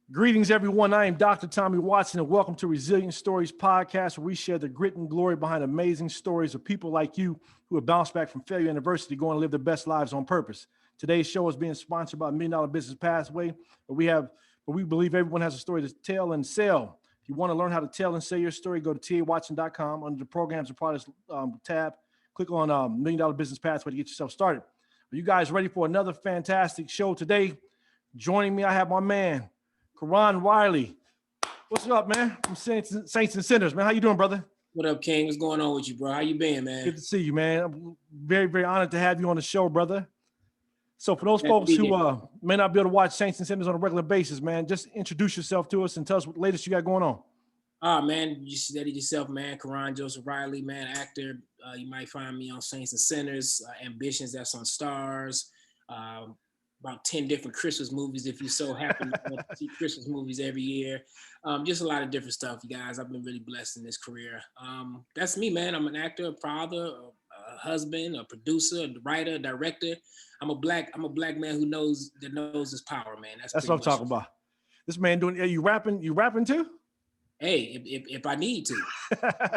Greetings, everyone. I am Dr. Tommy Watson, and welcome to Resilient Stories Podcast, where we share the grit and glory behind amazing stories of people like you who have bounced back from failure and adversity, going to live their best lives on purpose. Today's show is being sponsored by $1 Million Business Pathway, where we believe everyone has a story to tell and sell. If you want to learn how to tell and sell your story, go to tawatson.com under the Programs and Products tab. Click on $1 Million Business Pathway to get yourself started. Are you guys ready for another fantastic show today? Joining me, I have my man, Karon Riley. What's up, man? From Saints and Sinners, man. How you doing, brother? What up, King? What's going on with you, bro? How you been, man? Good to see you, man. I'm very, very honored to have you on the show, brother. So for those folks who may not be able to watch Saints and Sinners on a regular basis, man, just introduce yourself to us and tell us what the latest you got going on. Man, you said it yourself, man. Karon Joseph Riley, man, actor. You might find me on Saints and Sinners, Ambitions, that's on Stars. About 10 different Christmas movies if you so happen to see Christmas movies every year. Just a lot of different stuff, you guys. I've been really blessed in this career. That's me, man. I'm an actor, a father, a husband, a producer, a writer, a director. I'm a black man who knows his power, man. That's what I'm talking about. This man doing, you rapping too? Hey, if I need to.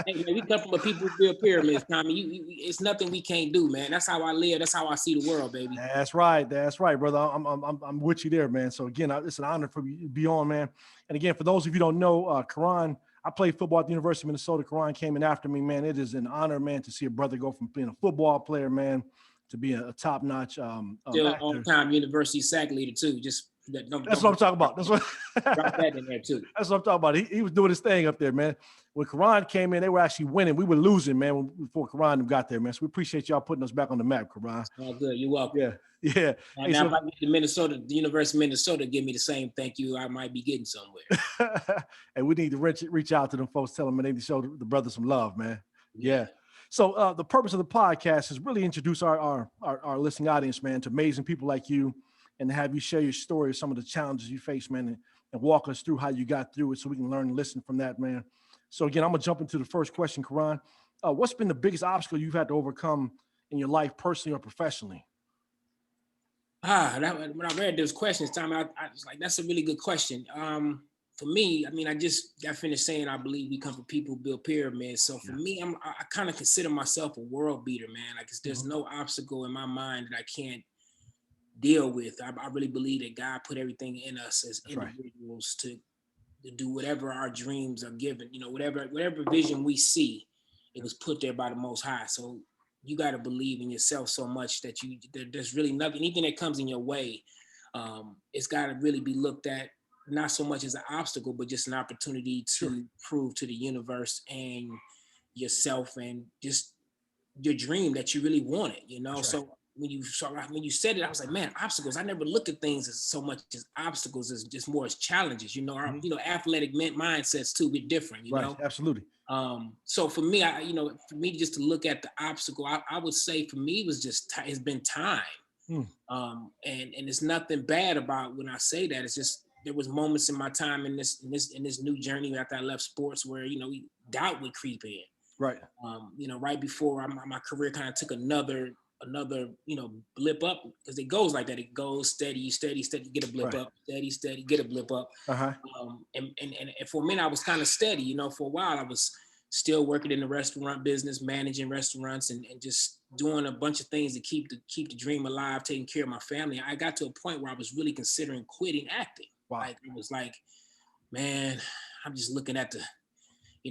Hey, man, we come from a people who build pyramids, Tommy. It's nothing we can't do, man. That's how I live. That's how I see the world, baby. That's right, brother. I'm with you there, man. So again, it's an honor for you to be on, man. And again, for those of you who don't know, Karon, I played football at the University of Minnesota. Karon came in after me, man. It is an honor, man, to see a brother go from being a football player, man, to be a top-notch still all-time university sack leader too. That's what I'm talking about. That's what drop that in there too. That's what I'm talking about. He was doing his thing up there, man. When Karon came in, they were actually winning. We were losing, man, before Karon got there, man. So we appreciate y'all putting us back on the map, Karon. Oh, good. You're welcome. Yeah. Hey, now, if I get to Minnesota, the University of Minnesota give me the same thank you, I might be getting somewhere. And we need to reach out to them folks, tell them they need to show the brothers some love, man. Yeah. So the purpose of the podcast is really introduce our listening audience, man, to amazing people like you, and to have you share your story of some of the challenges you face, man, and walk us through how you got through it so we can learn and listen from that, man. So again, I'm going to jump into the first question, Karon. What's been the biggest obstacle you've had to overcome in your life, personally or professionally? When I read those questions, Tommy, I was like, that's a really good question. For me, I mean, I just got finished saying I believe we come from people who build pyramids. So for me, I kind of consider myself a world beater, man. Like there's no obstacle in my mind that I can't deal with. I really believe that God put everything in us as individuals to do whatever our dreams are given. You know, whatever vision we see, it was put there by the Most High. So you got to believe in yourself so much that there's really nothing, anything that comes in your way, it's got to really be looked at not so much as an obstacle, but just an opportunity to prove to the universe and yourself and just your dream that you really wanted, you know? So when you said it, I was like, man, obstacles. I never looked at things as so much as obstacles, as just more as challenges. You know, our athletic mindsets too. We're different. You know, absolutely. So for me, for me just to look at the obstacle, I would say for me was just it's been time. And it's nothing bad about when I say that. It's just there was moments in my time in this new journey after I left sports where doubt would creep in. Right. Right before my career kind of took another blip up, because it goes like that. It goes steady, get a blip up, steady, get a blip up. And for a minute I was kind of steady, for a while I was still working in the restaurant business, managing restaurants and just doing a bunch of things to keep the dream alive, taking care of my family. I got to a point where I was really considering quitting acting. Wow. Like it was like, man, I'm just looking at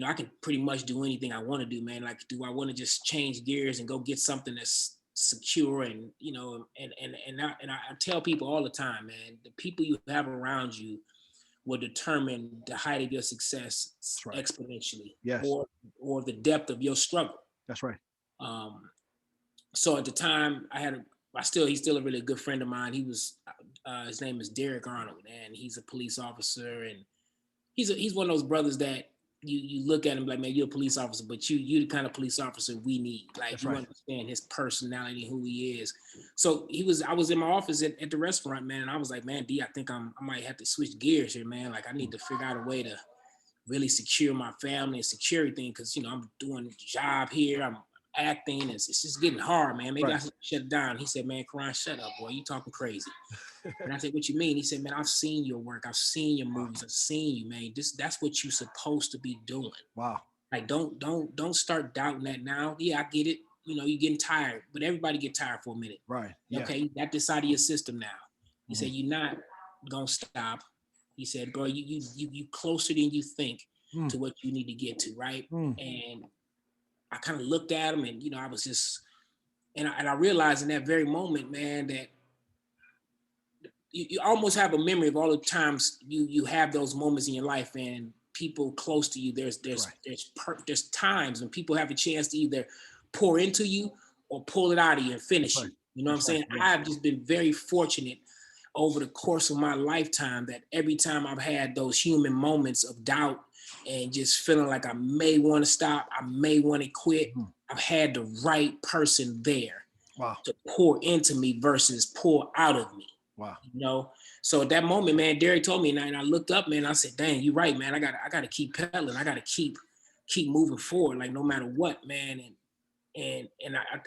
I can pretty much do anything I want to do, man. Like, do I want to just change gears and go get something that's secure and I tell people all the time, man, the people you have around you will determine the height of your success exponentially, or the depth of your struggle. That's right. So at the time he's still a really good friend of mine. He was his name is Derek Arnold, and he's a police officer, and he's one of those brothers that you look at him like, man, you're a police officer, but you the kind of police officer we need. Like, you understand his personality, who he is. So I was in my office at the restaurant, man, and I was like, man, D, I think I might have to switch gears here, man. Like, I need to figure out a way to really secure my family and secure everything, because I'm doing a job here. I'm acting, and it's just getting hard, man. Maybe I Right. should shut it down. He said, man, Karon, shut up, boy. You talking crazy. And I said, what you mean? He said, man, I've seen your work. I've seen your movies. I've seen you, man. That's what you're supposed to be doing. Wow. Like, don't start doubting that now. Yeah, I get it. You know, you're getting tired, but everybody get tired for a minute. Right. Yeah. Okay, you got this out of your system now. He said, you're not gonna stop. He said, bro, you closer than you think to what you need to get to, right? And I kind of looked at him, and I was just, and I realized in that very moment, man, that you almost have a memory of all the times you have those moments in your life, and people close to you. There's times when people have a chance to either pour into you or pull it out of you and finish you. You know what I'm saying? Yeah. I've just been very fortunate over the course of my lifetime that every time I've had those human moments of doubt and just feeling like I may want to stop, I may want to quit, I've had the right person there to pour into me versus pour out of me. Wow. So at that moment, man, Derek told me, and I looked up, man, I said, dang, you're right, man. I gotta keep pedaling. I gotta keep moving forward, like no matter what, man. And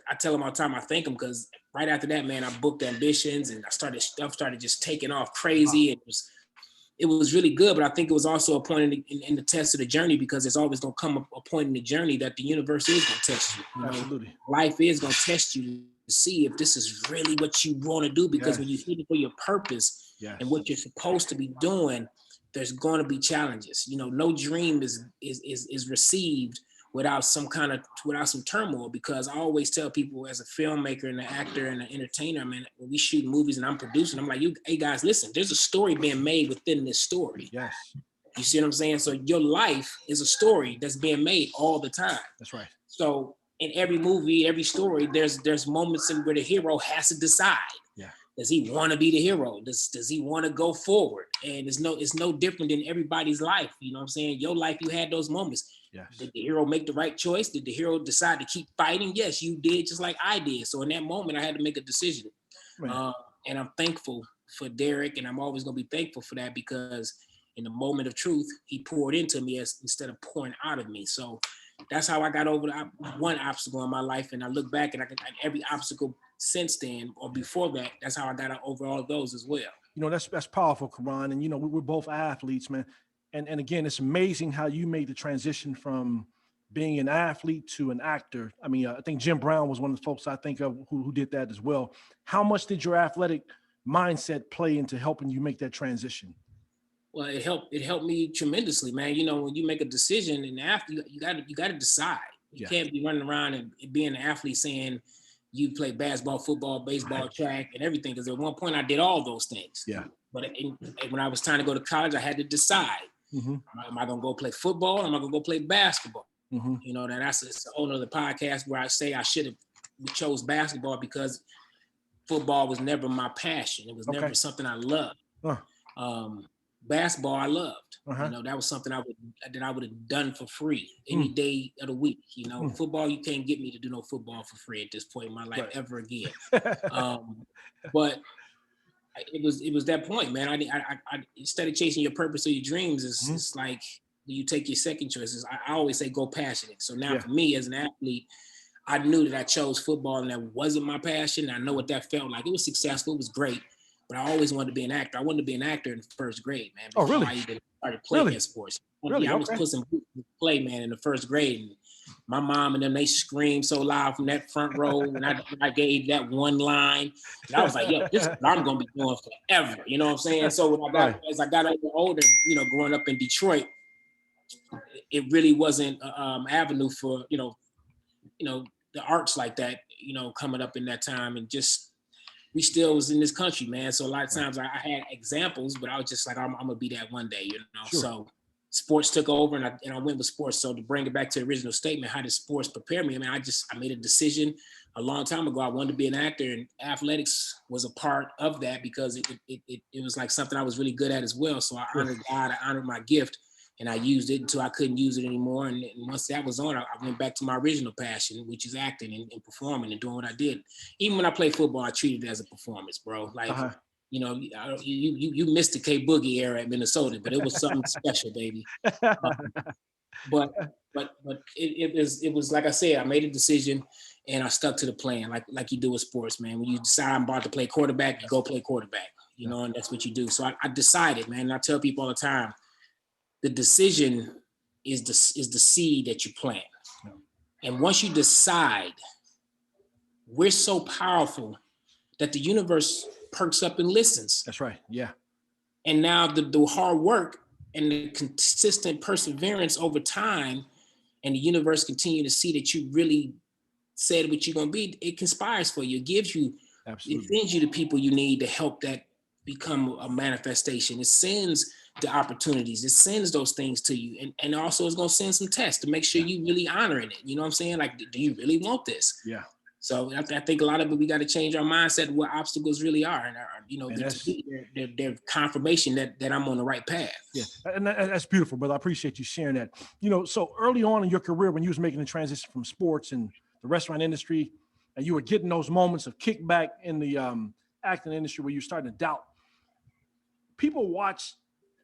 I tell him all the time, I thank him, because right after that, man, I booked Ambitions, and stuff started just taking off crazy. Wow. It was really good, but I think it was also a point in the test of the journey, because there's always gonna come a point in the journey that the universe is gonna test you. Absolutely. Life is gonna test you to see if this is really what you want to do, because when you hit it for your purpose and what you're supposed to be doing, there's going to be challenges. No dream is received without some turmoil, because I always tell people, as a filmmaker and an actor and an entertainer, man, when we shoot movies and I'm producing, I'm like, hey guys, listen, there's a story being made within this story. Yes. You see what I'm saying? So your life is a story that's being made all the time. That's right. So in every movie, every story, there's moments where the hero has to decide. Yeah. Does he want to be the hero? Does he want to go forward? And it's no different than everybody's life. You know what I'm saying? Your life, you had those moments. Yes. Did the hero make the right choice? Did the hero decide to keep fighting? Yes, you did, just like I did. So in that moment, I had to make a decision. And I'm thankful for Derek, and I'm always going to be thankful for that, because in the moment of truth, he poured into me instead of pouring out of me. So that's how I got over one obstacle in my life. And I look back, and every obstacle since then or before that, that's how I got over all of those as well. That's powerful, Karon. And, we're both athletes, man. And again, it's amazing how you made the transition from being an athlete to an actor. I mean, I think Jim Brown was one of the folks I think of who did that as well. How much did your athletic mindset play into helping you make that transition? Well, it helped me tremendously, man. When you make a decision in the athlete, you got to decide. You can't be running around and being an athlete saying you play basketball, football, baseball, track, and everything. Because at one point I did all those things. Yeah. But when I was trying to go to college, I had to decide. Am I going to go play football? Or am I going to go play basketball? That's a whole other podcast where I say I should have chose basketball, because football was never my passion. It was never something I loved. Basketball I loved. That was something I would have done for free any day of the week. Football, you can't get me to do no football for free at this point in my life ever again. But it was that point, man. I instead of chasing your purpose or your dreams, it's like you take your second choices. I always say go passionate. So now for me as an athlete, I knew that I chose football and that wasn't my passion. I know what that felt like. It was successful. It was great. But I always wanted to be an actor. I wanted to be an actor in first grade, man. Oh, really? I even started playing sports. Really? I was pushing play, man, in the first grade. And my mom and them, they screamed so loud from that front row. And I gave that one line. And I was like, yo, this is what I'm going to be doing forever. You know what I'm saying? So as I got older, growing up in Detroit, it really wasn't an avenue for, the arts like that, coming up in that time. And just, we still was in this country, man. So a lot of times I had examples, but I was just like, I'm gonna be that one day, Sure. So sports took over, and I went with sports. So to bring it back to the original statement, how did sports prepare me? I mean, I made a decision a long time ago. I wanted to be an actor, and athletics was a part of that, because it was like something I was really good at as well. So I honored God, I honored my gift, and I used it until I couldn't use it anymore. And once that was on, I went back to my original passion, which is acting and performing and doing what I did. Even when I played football, I treated it as a performance, bro. Like, you missed the K Boogie era at Minnesota, but it was something special, baby. But it was like I said, I made a decision and I stuck to the plan, like you do with sports, man. When you decide I'm about to play quarterback, you go play quarterback, you know, and that's what you do. So I decided, man, and I tell people all the time, the decision is the seed that you plant. And once you decide, we're so powerful that the universe perks up and listens. That's right. Yeah. And now the hard work and the consistent perseverance over time, and the universe continue to see that you really said what you're going to be, it conspires for you. It gives you, Absolutely. It sends you the people you need to help that become a manifestation. It sends the opportunities. It sends those things to you. And also it's going to send some tests to make sure you really honoring it. You know what I'm saying? Like, do you really want this? Yeah. So I think a lot of it, we got to change our mindset of what obstacles really are. And, you know, they're confirmation that I'm on the right path. Yeah, and that's beautiful, brother. I appreciate you sharing that. You know, so early on in your career, when you was making the transition from sports and the restaurant industry, and you were getting those moments of kickback in the acting industry where you're starting to doubt, people watch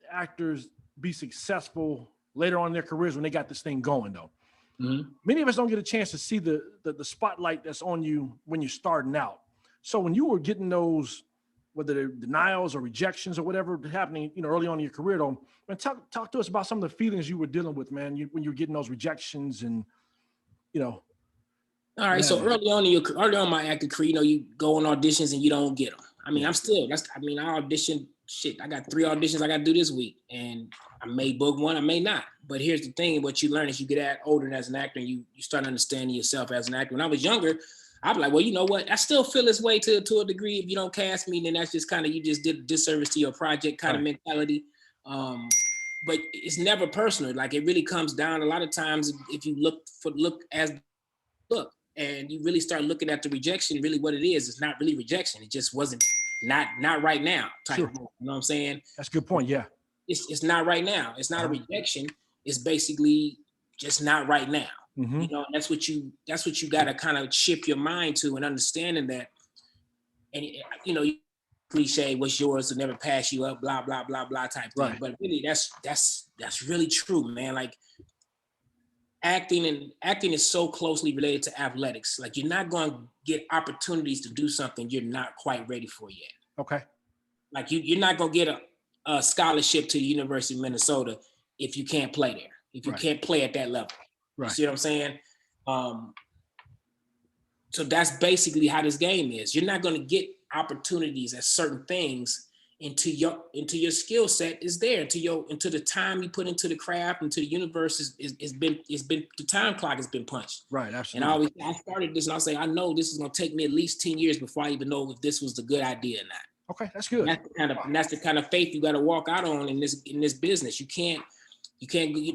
actors be successful later on in their careers when they got this thing going, though. Mm-hmm. Many of us don't get a chance to see the spotlight that's on you when you're starting out. So when you were getting those, whether they're denials or rejections or whatever happening, you know, early on in your career, though, man, talk to us about some of the feelings you were dealing with, man, when you were getting those rejections and, you know. All right. So early on my acting career, you know, you go on auditions and you don't get them. I mean, I auditioned. Shit, I got 3 auditions I got to do this week, and I may book one, I may not. But here's the thing: what you learn as you get older as an actor, and you start understanding yourself as an actor. When I was younger, I'd be like, well, you know what? I still feel this way to a degree. If you don't cast me, then that's just kind of, you just did a disservice to your project kind of mentality. But it's never personal. Like, it really comes down a lot of times if you look, and you really start looking at the rejection. Really, what it is, it's not really rejection. It just wasn't. Not right now type. Sure. You know what I'm saying? That's a good point. Yeah. It's not right now. It's not a rejection. It's basically just not right now. Mm-hmm. You know, that's what you got to kind of shift your mind to, and understanding that. And you know, cliche, what's yours will never pass you up, blah blah blah blah type thing. Right. But really, that's really true, man. Like, acting is so closely related to athletics. Like, you're not going to get opportunities to do something you're not quite ready for yet. Okay. Like, you're not going to get a scholarship to the University of Minnesota if you can't play there, if you can't play at that level. Right. You see what I'm saying? So that's basically how this game is. You're not going to get opportunities at certain things into your skill set is there, into the time you put into the craft, into the universe is been the time clock has been punched. Right, absolutely. And I started this, and I'll say, I know this is gonna take me at least 10 years before I even know if this was the good idea or not. Okay, that's good. And that's the kind of faith you got to walk out on in this business. You can't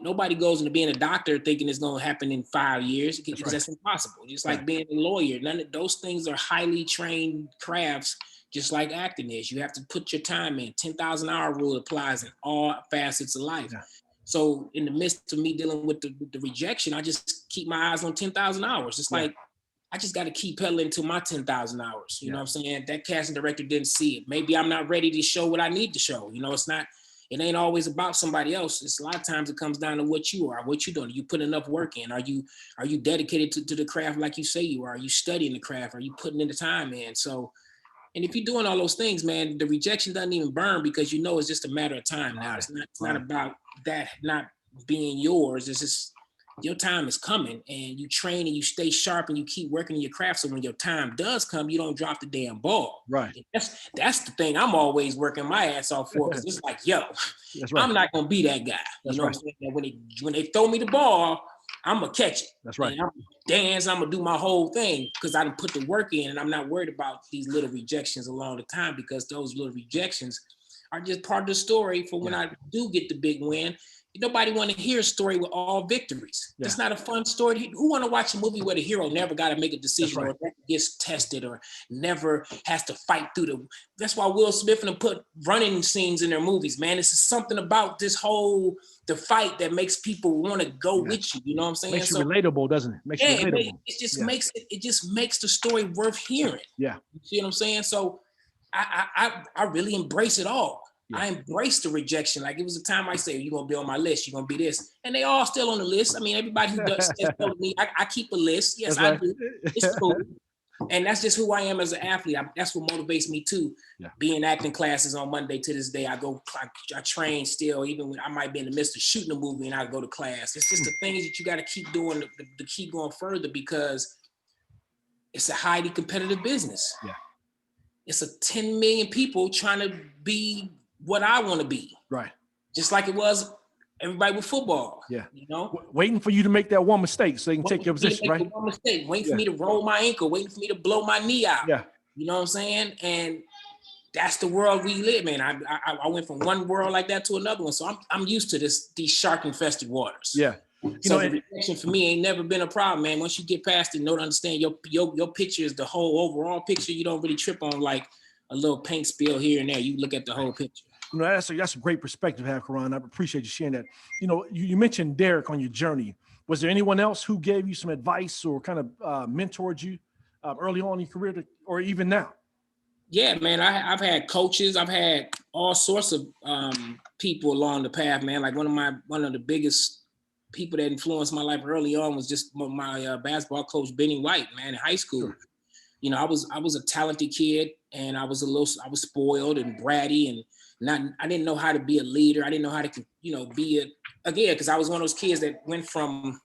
nobody goes into being a doctor thinking it's gonna happen in 5 years, because that's impossible. Just like being a lawyer, none of those things are highly trained crafts. Just like acting is, you have to put your time in. 10,000-hour rule applies in all facets of life. Yeah. So in the midst of me dealing with the rejection, I just keep my eyes on 10,000 hours. It's like, I just got to keep pedaling to my 10,000 hours. You know what I'm saying? That casting director didn't see it. Maybe I'm not ready to show what I need to show. You know, it ain't always about somebody else. It's a lot of times it comes down to what you are, what you're doing. You put enough work in. Are you dedicated to the craft like you say you are? Are you studying the craft? Are you putting in the time in? So, and if you're doing all those things, man, the rejection doesn't even burn, because you know it's just a matter of time now. It's not about that not being yours. It's just your time is coming, and you train and you stay sharp and you keep working in your craft. So when your time does come, you don't drop the damn ball. Right. And that's the thing I'm always working my ass off for, because it's like, yo, I'm not gonna be that guy. You know what I'm saying? When they throw me the ball, I'm gonna catch it. That's right. And I'm gonna dance. I'm gonna do my whole thing, because I done put the work in, and I'm not worried about these little rejections along the time, because those little rejections are just part of the story for when I do get the big win. Nobody want to hear a story with all victories. It's not a fun story. Who want to watch a movie where the hero never got to make a decision, or never gets tested, or never has to fight through that's why Will Smith and them put running scenes in their movies, man. It's something about the fight that makes people want to go with you. You know what I'm saying? Makes you relatable, doesn't it? Makes you relatable. It just makes the story worth hearing. Yeah. You see what I'm saying? So I really embrace it all. I embraced the rejection. Like it was a time I say, you're gonna be on my list, you're gonna be this. And they all still on the list. I mean, everybody who does says no to me, I keep a list. Yes, I do. It's cool. And that's just who I am as an athlete. That's what motivates me too. Yeah. Be in acting classes on Monday to this day. I train still, even when I might be in the midst of shooting a movie and I go to class. It's just the things that you got to keep doing to keep going further, because it's a highly competitive business. Yeah. It's a 10 million people trying to be what I want to be. Right. Just like it was everybody with football. Yeah. You know, waiting for you to make that one mistake so they can take your position, right? One mistake, waiting for me to roll my ankle, waiting for me to blow my knee out. Yeah. You know what I'm saying? And that's the world we live in. I went from one world like that to another one. So I'm used to these shark infested waters. Yeah. So the rejection for me ain't never been a problem, man. Once you get past it, know to understand your picture is the whole overall picture. You don't really trip on like a little paint spill here and there. You look at the whole picture. You know, that's a great perspective to have, Karon. I appreciate you sharing that. You know, you mentioned Derek on your journey. Was there anyone else who gave you some advice or kind of mentored you early on in your career or even now? Yeah, man, I've had coaches. I've had all sorts of people along the path, man. Like one of the biggest people that influenced my life early on was just my basketball coach, Benny White, man, in high school. Sure. You know, I was a talented kid, and I was spoiled and bratty, and I didn't know how to be a leader. I didn't know how to, because I was one of those kids that went from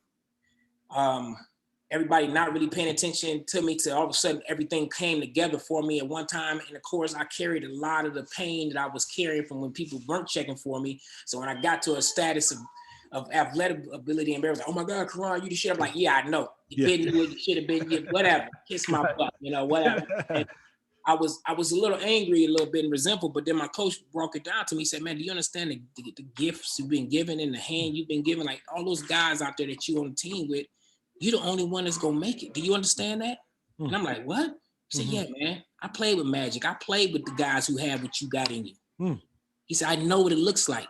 everybody not really paying attention to me to all of a sudden everything came together for me at one time. And of course, I carried a lot of the pain that I was carrying from when people weren't checking for me. So when I got to a status of athletic ability and everybody was like, oh my God, Karon, you the shit. I'm like, yeah, I know. You didn't do it, you should have been, whatever. Kiss my butt, whatever. And I was a little angry, a little bit resentful, but then my coach broke it down to me. He said, man, do you understand the gifts you've been given and the hand you've been given? Like all those guys out there that you on the team with, you're the only one that's gonna make it. Do you understand that? And I'm like, what? He said, yeah, man, I played with Magic. I played with the guys who have what you got in you. He said, I know what it looks like.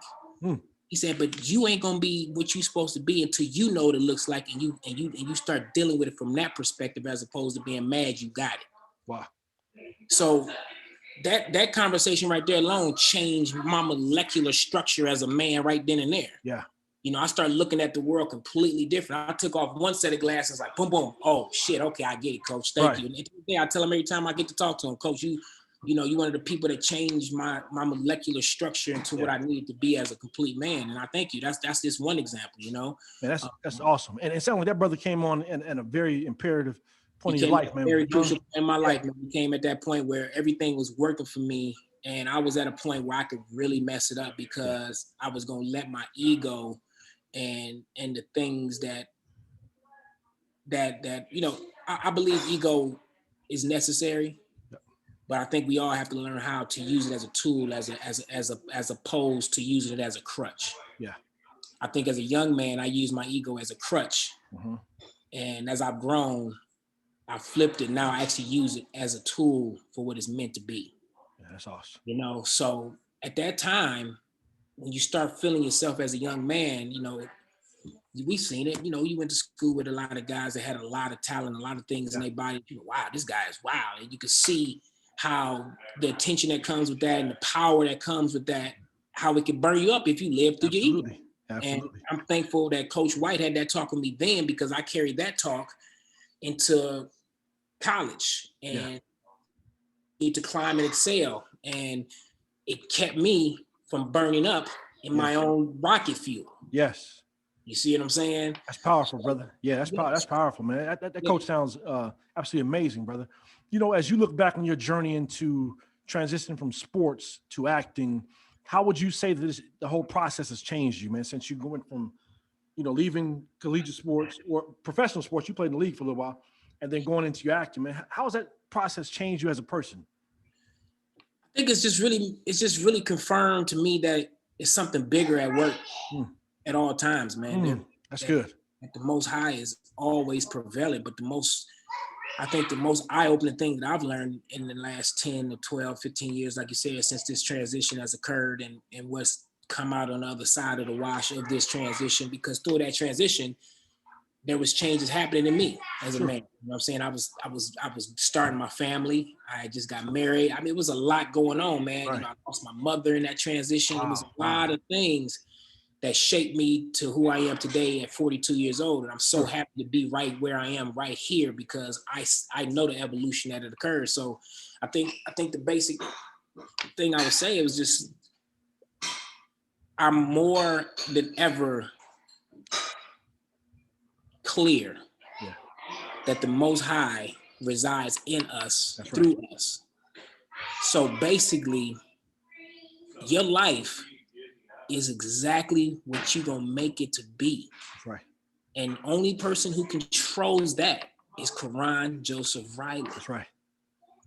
He said, but you ain't gonna be what you're supposed to be until you know what it looks like and you start dealing with it from that perspective as opposed to being mad you got it. Wow. So that conversation right there alone changed my molecular structure as a man right then and there. Yeah. You know, I started looking at the world completely different. I took off one set of glasses, like boom, boom. Oh shit, okay, I get it, coach. Thank you. And today I tell him every time I get to talk to him, coach, you one of the people that changed my molecular structure into what I needed to be as a complete man. And I thank you. That's just one example, Man, that's awesome. And it sounds like that brother came on in a very imperative point in your life, man. Very crucial point in my life, man. We came at that point where everything was working for me. And I was at a point where I could really mess it up because I was gonna let my ego and the things that I believe ego is necessary, but I think we all have to learn how to use it as a tool, as opposed to using it as a crutch. Yeah. I think as a young man, I use my ego as a crutch, and as I've grown, I flipped it. Now I actually use it as a tool for what it's meant to be. Yeah, that's awesome. So at that time, when you start feeling yourself as a young man, we've seen it. You went to school with a lot of guys that had a lot of talent, a lot of things in their body. Wow, this guy is wild. And you can see how the attention that comes with that and the power that comes with that, how it can burn you up if you live through your ego. Absolutely. And I'm thankful that Coach White had that talk with me then, because I carried that talk into college and need to climb and excel. And it kept me from burning up in my own rocket fuel. Yes. You see what I'm saying? That's powerful, brother. Yeah, that's powerful, man. That coach sounds absolutely amazing, brother. As you look back on your journey into transitioning from sports to acting, how would you say that the whole process has changed you, man, since you went from, leaving collegiate sports or professional sports, you played in the league for a little while, and then going into your acting, man? How has that process changed you as a person? I think it's just really confirmed to me that it's something bigger at work at all times, man. That's good. That the Most High is always prevalent, but the most eye-opening thing that I've learned in the last 10 to 12, 15 years, like you said, since this transition has occurred and what's come out on the other side of the wash of this transition, because through that transition, there was changes happening in me as a man. You know what I'm saying? I was starting my family. I just got married. I mean, it was a lot going on, man. Right. You know, I lost my mother in that transition. It was a lot of things that shaped me to who I am today at 42 years old. And I'm so happy to be right where I am right here because I know the evolution that had occurred. So I think the basic thing I would say was just, I'm more than ever clear that the Most High resides in us, through us. So basically, your life is exactly what you're gonna make it to be. That's right. And only person who controls that is Karon Joseph Riley. That's right.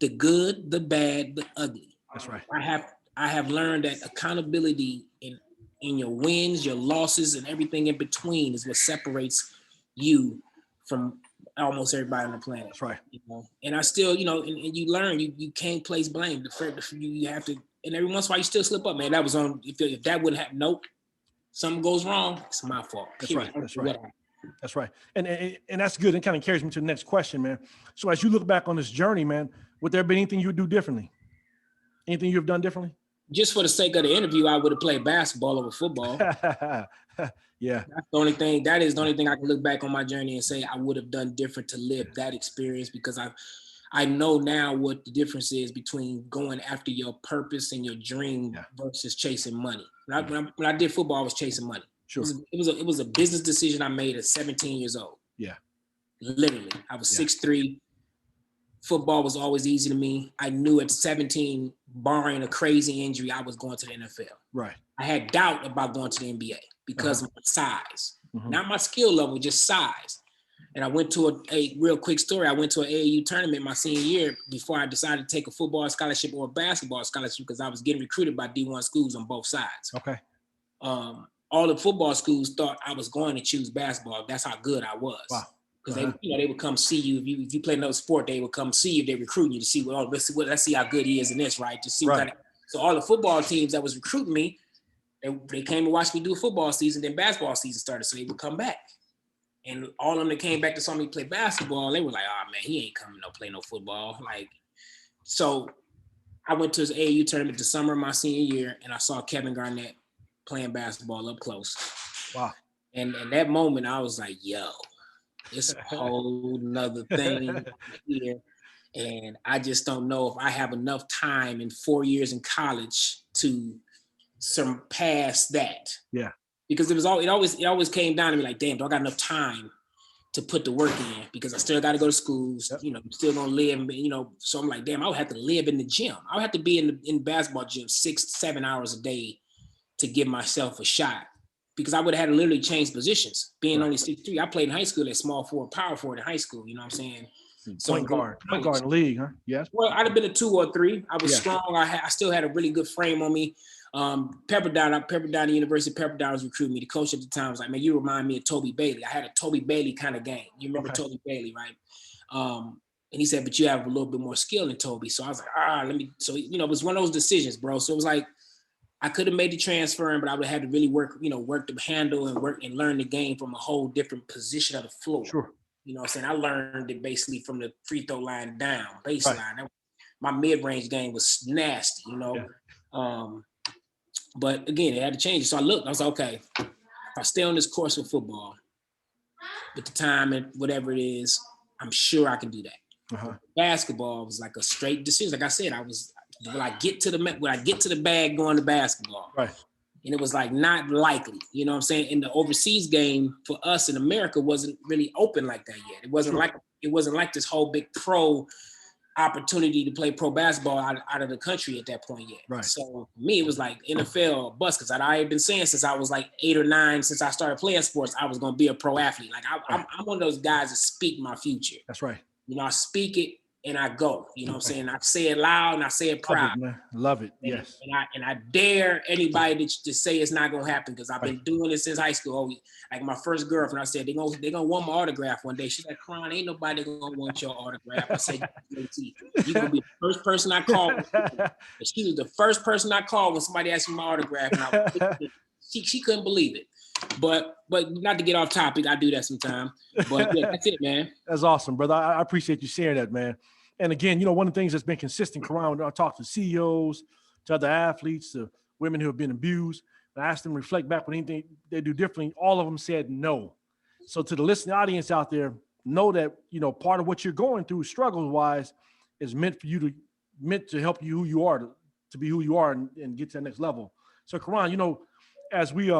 The good, the bad, the ugly. That's right. I have learned that accountability in your wins, your losses, and everything in between is what separates you from almost everybody on the planet. That's right. You know? And I still, you know, and you learn you can't place blame. You have to, and every once in a while you still slip up, man. That was on, if that wouldn't happen, nope. Something goes wrong, it's my fault. That's right. That's right. That's right. And that's good. And kind of carries me to the next question, man. So as you look back on this journey, man, would there be anything you would do differently? Anything you've done differently? Just for the sake of the interview, I would have played basketball over football. Yeah. That's the only thing. That is the only thing I can look back on my journey and say I would have done different to live that experience, because I know now what the difference is between going after your purpose and your dream versus chasing money. When I did football, I was chasing money. Sure. It was a business decision I made at 17 years old. Yeah. Literally. I was 6'3". Football was always easy to me. I knew at 17, barring a crazy injury, I was going to the NFL. Right. I had doubt about going to the NBA because of my size, not my skill level, just size. And I went to a real quick story. I went to an AAU tournament my senior year before I decided to take a football scholarship or a basketball scholarship, because I was getting recruited by D1 schools on both sides. Okay. All the football schools thought I was going to choose basketball. That's how good I was. Wow. Because they would come see you if you play another sport. They would come see you if they recruiting you to see let's see how good he is in this, right? To see what kind of, so all the football teams that was recruiting me, they came and watched me do a football season. Then basketball season started, so they would come back. And all of them that came back to saw me play basketball, they were like, "Oh man, he ain't coming to play no football." Like, so I went to his AAU tournament the summer of my senior year, and I saw Kevin Garnett playing basketball up close. Wow. And in that moment, I was like, "Yo, it's a whole nother thing here." And I just don't know if I have enough time in 4 years in college to surpass that. Yeah. Because it always came down to me like, damn, do I got enough time to put the work in? Because I still got to go to schools, you know, I'm still gonna live, you know. So I'm like, damn, I would have to live in the gym. I would have to be in the basketball gym 6-7 hours a day to give myself a shot. Because I would have had to literally change positions. Being only 6'3", I played in high school at small forward, power forward in high school. You know what I'm saying? So Point guard in the league, huh? Yes. Well, I'd have been a 2 or 3. I was strong. I still had a really good frame on me. Pepperdine University, Pepperdine was recruiting me. The coach at the time was like, "Man, you remind me of Toby Bailey." I had a Toby Bailey kind of game. You remember Toby Bailey, right? And he said, "But you have a little bit more skill than Toby." So I was like, So, you know, it was one of those decisions, bro. So it was like, I could have made the transfer, but I would have had to really work the handle and work and learn the game from a whole different position of the floor. Sure. You know what I'm saying? I learned it basically from the free throw line down, baseline. Right. My mid-range game was nasty, you know? Yeah. But again, it had to change. So I looked, I was like, okay, if I stay on this course with football, with the time and whatever it is, I'm sure I can do that. Basketball was like a straight decision. Like I said, will I get to the bag going to basketball? Right. And it was like not likely, you know what I'm saying? And the overseas game for us in America wasn't really open like that yet. It wasn't like this whole big pro opportunity to play pro basketball out of the country at that point yet. Right. So for me, it was like NFL bust, because I'd already been saying since I was like 8 or 9, since I started playing sports, I was going to be a pro athlete. Like I'm one of those guys that speak my future. That's right. You know, I speak it and I go. You know what I'm saying? I say it loud and I say it proud. Love it. Yes. And I dare anybody to say it's not gonna happen, because I've been doing it since high school. Like my first girlfriend, I said they're gonna want my autograph one day. She's like, "Karon, ain't nobody gonna want your autograph." I said, "You're gonna be the first person I call." She was the first person I called when somebody asked me my autograph, and she couldn't believe it. But not to get off topic, I do that sometimes. But yeah, that's it, man. That's awesome, brother. I appreciate you sharing that, man. And again, you know, one of the things that's been consistent, Karan, when I talk to CEOs, to other athletes, to women who have been abused, and I asked them to reflect back on anything they do differently. All of them said no. So to the listening audience out there, know that, you know, part of what you're going through struggles-wise is meant to help you who you are, to be who you are and get to the next level. So Karan, you know, as we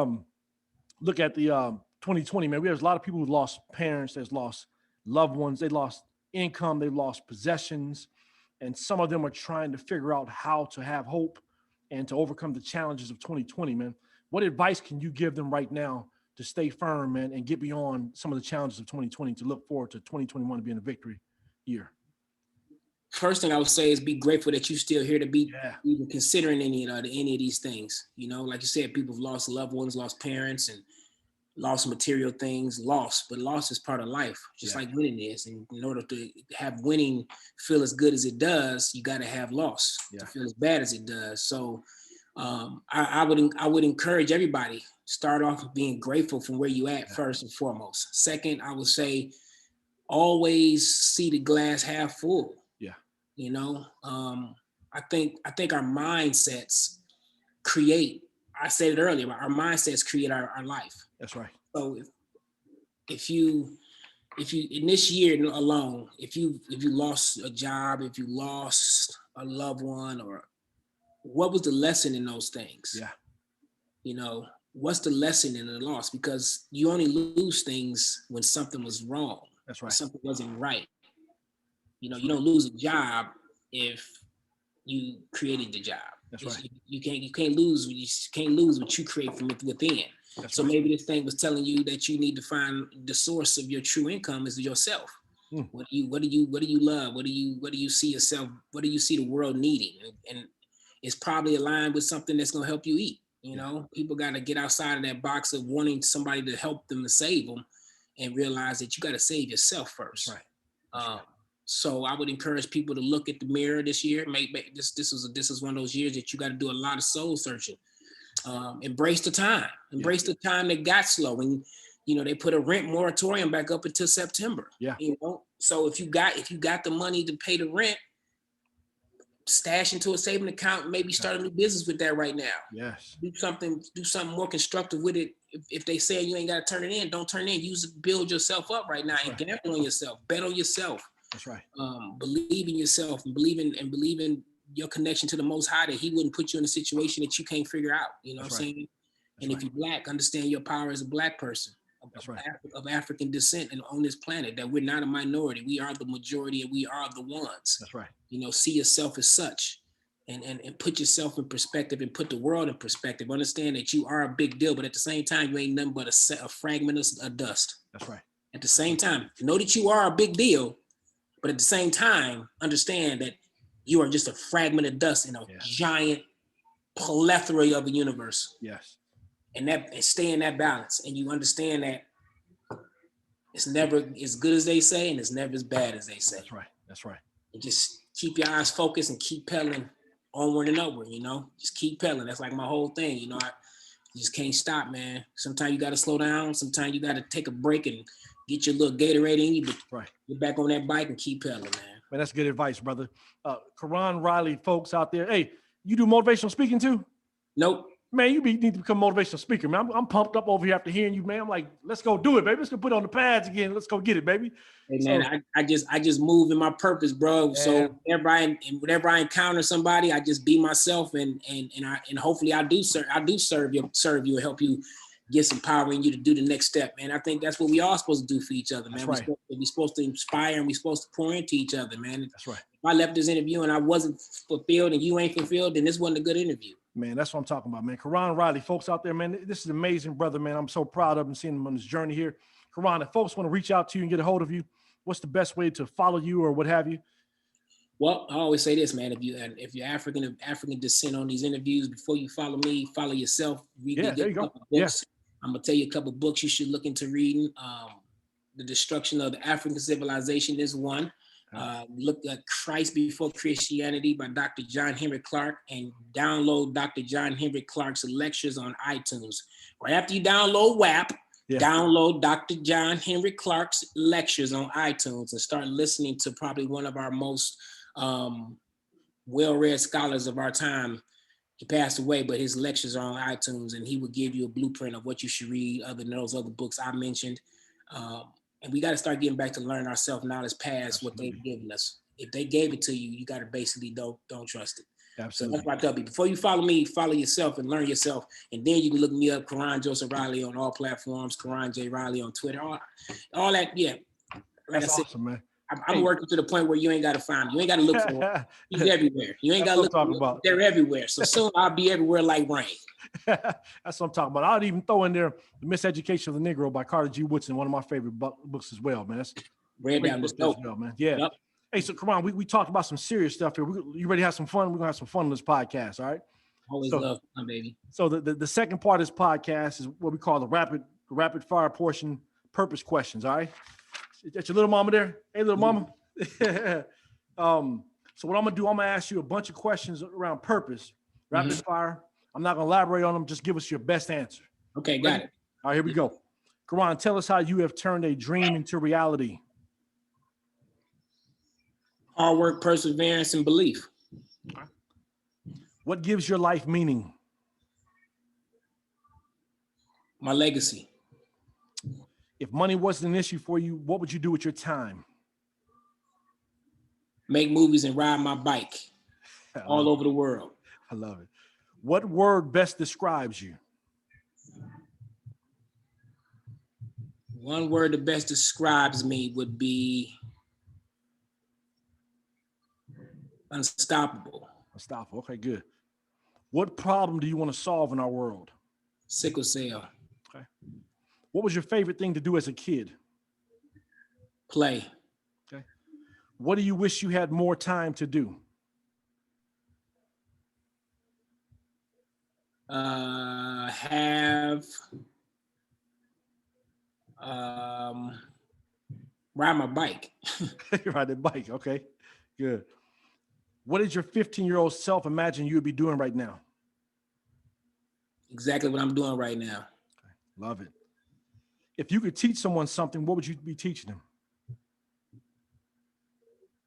look at the 2020, man, we have a lot of people who lost parents, that's lost loved ones, they lost income, they lost possessions, and some of them are trying to figure out how to have hope and to overcome the challenges of 2020, man. What advice can you give them right now to stay firm, man, and get beyond some of the challenges of 2020 to look forward to 2021 being a victory year? First thing I would say is be grateful that you're still here to be Yeah. even considering any of these things. You know, like you said, people have lost loved ones, lost parents, and lost material things, but loss is part of life, just like winning is. And in order to have winning feel as good as it does, you got to have loss to feel as bad as it does. So I would encourage everybody, start off with being grateful from where you at first and foremost. Second, I would say always see the glass half full. Yeah. You know, I think our mindsets create, I said it earlier, our mindsets create our life. That's right. So if you in this year alone, if you lost a job, if you lost a loved one, or what was the lesson in those things? Yeah. You know, what's the lesson in the loss? Because you only lose things when something was wrong. That's right. When something wasn't right. You know, you don't lose a job if you created the job. That's right. You can't lose what you create from within. That's so right. maybe this thing was telling you that you need to find the source of your true income is yourself. What do you love? What do you see yourself? What do you see the world needing? And it's probably aligned with something that's gonna help you eat. You know, people got to get outside of that box of wanting somebody to help them and save them, and realize that you got to save yourself first. Right. Right. So I would encourage people to look at the mirror this year. This is one of those years that you got to do a lot of soul searching. Embrace the time. Embrace the time that got slow. And you know, they put a rent moratorium back up until September. Yeah. You know, so if you got the money to pay the rent, stash into a saving account, maybe start a new business with that right now. Yes. Do something more constructive with it. If they say you ain't got to turn it in, don't turn it in. Use it, build yourself up right now. And gamble on yourself. Bet on yourself. That's right. Believe in yourself and believe in your connection to the Most High, that He wouldn't put you in a situation that you can't figure out. You know what I'm saying? And if you're Black, understand your power as a Black person of African descent and on this planet, that we're not a minority. We are the majority and we are the ones. That's right. You know, see yourself as such and put yourself in perspective and put the world in perspective. Understand that you are a big deal, but at the same time, you ain't nothing but a fragment of dust. That's right. At the same time, know that you are a big deal, but at the same time, understand that you are just a fragment of dust in a giant plethora of a universe. Yes. And stay in that balance. And you understand that it's never as good as they say, and it's never as bad as they say. That's right. That's right. And just keep your eyes focused and keep pedaling onward and upward, you know? Just keep pedaling. That's like my whole thing, you know? You just can't stop, man. Sometimes you got to slow down. Sometimes you got to take a break and get your little Gatorade in you, but get back on that bike and keep pedaling, man. Man, that's good advice, brother. Karon Riley, folks out there. Hey, you do motivational speaking too? Nope. Man, you need to become a motivational speaker, man. I'm pumped up over here after hearing you, man. I'm like, let's go do it, baby. Let's go put it on the pads again. Let's go get it, baby. Hey, man, I just move in my purpose, bro. Yeah. So whenever I encounter somebody, I just be myself, and hopefully I do serve you and help you get some power in you to do the next step, man. I think that's what we all supposed to do for each other, man. That's right. We're supposed to inspire, and we're supposed to pour into each other, man. That's right. If I left this interview and I wasn't fulfilled and you ain't fulfilled, then this wasn't a good interview. Man, that's what I'm talking about, man. Karon Riley, folks out there, man, this is an amazing brother, man. I'm so proud of him, seeing him on this journey here. Karon, if folks want to reach out to you and get a hold of you, what's the best way to follow you or what have you? Well, I always say this, man. If you're African descent on these interviews, before you follow me, follow yourself. Read there you go. Books. I'm gonna tell you a couple books you should look into reading. The Destruction of the African Civilization is one. Look at Christ Before Christianity by Dr. John Henry Clark, and download Dr. John Henry Clark's lectures on iTunes. Right after you download WAP, download Dr. John Henry Clark's lectures on iTunes and start listening to probably one of our most well-read scholars of our time. He passed away, but his lectures are on iTunes, and he would give you a blueprint of what you should read other than those other books I mentioned. And we got to start getting back to learning our self-knowledge past what they've given us. If they gave it to you, you got to basically don't trust it. Absolutely. So that's what I tell you. Before you follow me, follow yourself and learn yourself. And then you can look me up, Karon Joseph Riley on all platforms, Karon J. Riley on Twitter, all that. Yeah. Like that's I said, awesome, man. I'm working to the point where you ain't got to find me. You ain't got to look for him. He's everywhere. You ain't got to look for him. They're everywhere. So soon I'll be everywhere like rain. That's what I'm talking about. I'd even throw in there The Miseducation of the Negro by Carter G. Woodson, one of my favorite books as well, man. That's read that was dope, man. Yeah. Yep. Hey, so come on, we talked about some serious stuff here. You ready to have some fun? We're gonna have some fun on this podcast, all right? Always love fun, baby. So the second part of this podcast is what we call the rapid fire portion, purpose questions, all right? That's your little mama there? Hey, little mama. So what I'm gonna do, I'm gonna ask you a bunch of questions around purpose, rapid fire. I'm not gonna elaborate on them. Just give us your best answer. Okay, got it. All right, here we go. Karon, tell us how you have turned a dream into reality. Hard work, perseverance, and belief. What gives your life meaning? My legacy. If money wasn't an issue for you, what would you do with your time? Make movies and ride my bike all over the world. I love it. What word best describes you? One word that best describes me would be unstoppable. Unstoppable. Okay, good. What problem do you want to solve in our world? Sickle cell. Okay. What was your favorite thing to do as a kid? Play. Okay. What do you wish you had more time to do? Ride my bike. Ride the bike. Okay, good. What did your 15-year-old self imagine you would be doing right now? Exactly what I'm doing right now. Okay. Love it. If you could teach someone something, what would you be teaching them?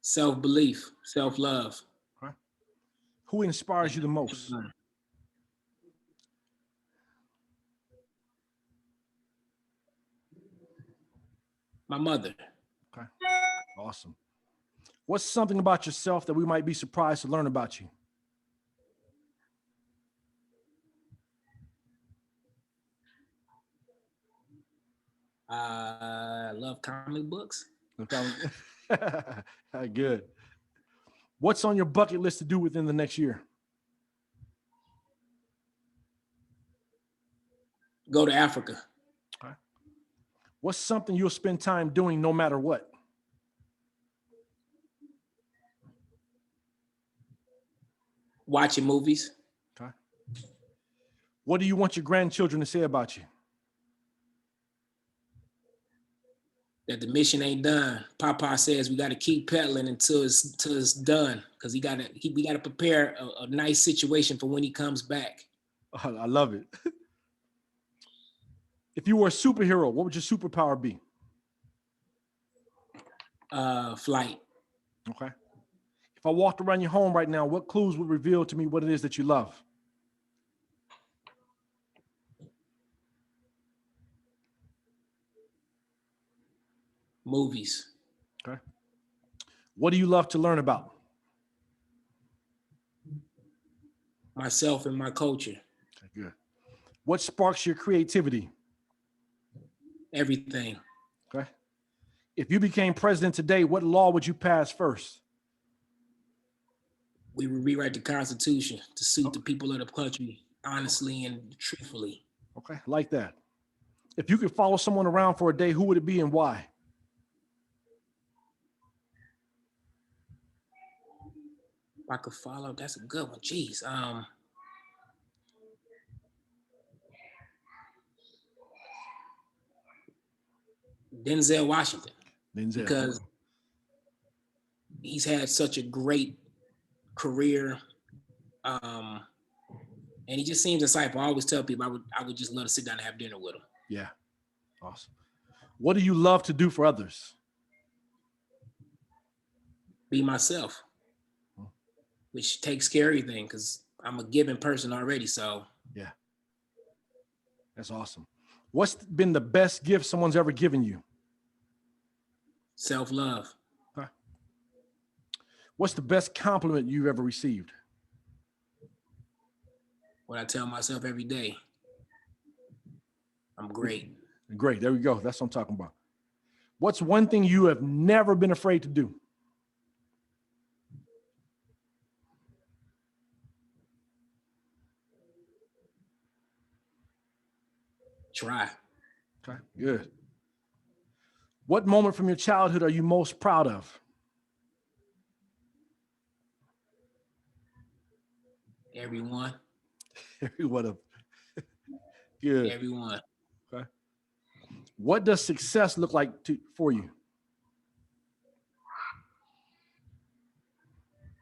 Self-belief, self-love. Okay. Who inspires you the most? My mother. Okay. Awesome. What's something about yourself that we might be surprised to learn about you? I love comic books. Good. What's on your bucket list to do within the next year? Go to Africa. Okay. What's something you'll spend time doing no matter what? Watching movies. Okay. What do you want your grandchildren to say about you? That the mission ain't done. Papa says we got to keep pedaling until it's done, because we got to prepare a nice situation for when he comes back. Oh, I love it. If you were a superhero, what would your superpower be? Flight. Okay. If I walked around your home right now, what clues would reveal to me what it is that you love? Movies. Okay. What do you love to learn about? Myself and my culture. Okay, good. What sparks your creativity? Everything. Okay. If you became president today, what law would you pass first? We would rewrite the Constitution to suit the people of the country honestly and truthfully. Okay, like that. If you could follow someone around for a day, who would it be and why? If I could follow, that's a good one. Jeez. Denzel Washington. Denzel. Because he's had such a great career. And he just seems insightful. I always tell people I would just love to sit down and have dinner with him. Yeah. Awesome. What do you love to do for others? Be myself, which takes care of everything because I'm a giving person already. So yeah, that's awesome. What's been the best gift someone's ever given you? Self-love. Okay. What's the best compliment you've ever received? What I tell myself every day. I'm great. Great. There we go. That's what I'm talking about. What's one thing you have never been afraid to do? Try. Okay, good. What moment from your childhood are you most proud of? Everyone. Everyone of. Good. Everyone. Okay. What does success look like for you?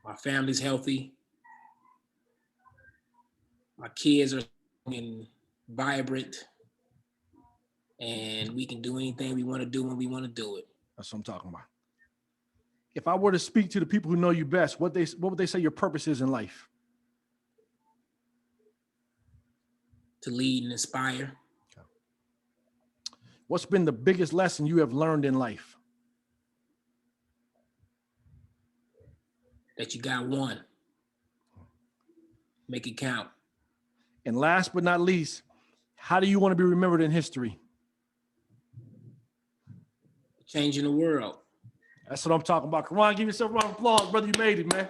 My family's healthy. My kids are and vibrant. And we can do anything we want to do when we want to do it. That's what I'm talking about. If I were to speak to the people who know you best, what would they say your purpose is in life? To lead and inspire. Okay. What's been the biggest lesson you have learned in life? That you got one. Make it count. And last but not least, how do you want to be remembered in history? Changing the world. That's what I'm talking about. Karon, give yourself a round of applause, brother. You made it, man.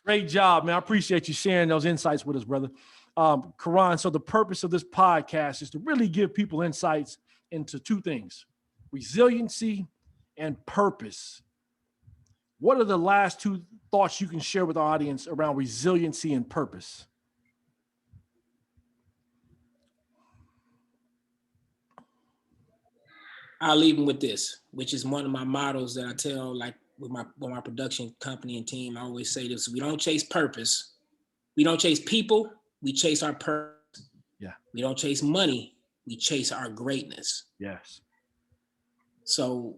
Great job, man. I appreciate you sharing those insights with us, brother. Karon, so the purpose of this podcast is to really give people insights into two things: resiliency and purpose. What are the last two thoughts you can share with our audience around resiliency and purpose? I'll leave them with this, which is one of my mottos that I tell, like with my production company and team. I always say this: we don't chase purpose, we don't chase people, we chase our purpose. Yeah. We don't chase money, we chase our greatness. Yes. So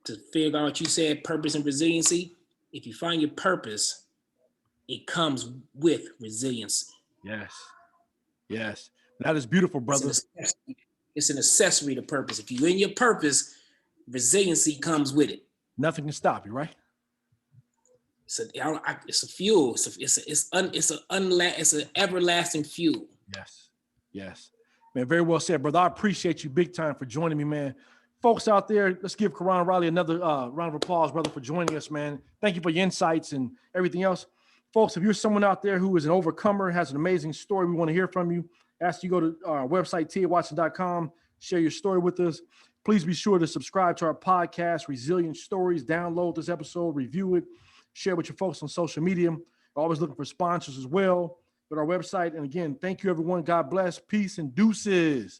to figure out what you said, purpose and resiliency, if you find your purpose, it comes with resiliency. Yes. Yes. That is beautiful, brother. It's an accessory to purpose. If you're in your purpose, resiliency comes with it. Nothing can stop you, right? It's a fuel. It's an everlasting fuel. Yes. Yes. Man, very well said, brother. I appreciate you big time for joining me, man. Folks out there, let's give Karon Riley another round of applause, brother, for joining us, man. Thank you for your insights and everything else. Folks, if you're someone out there who is an overcomer, has an amazing story, we want to hear from you. Ask you go to our website, tiawatson.com, share your story with us. Please be sure to subscribe to our podcast, Resilient Stories. Download this episode, review it, share with your folks on social media. We're always looking for sponsors as well with our website. And again, thank you, everyone. God bless. Peace and deuces.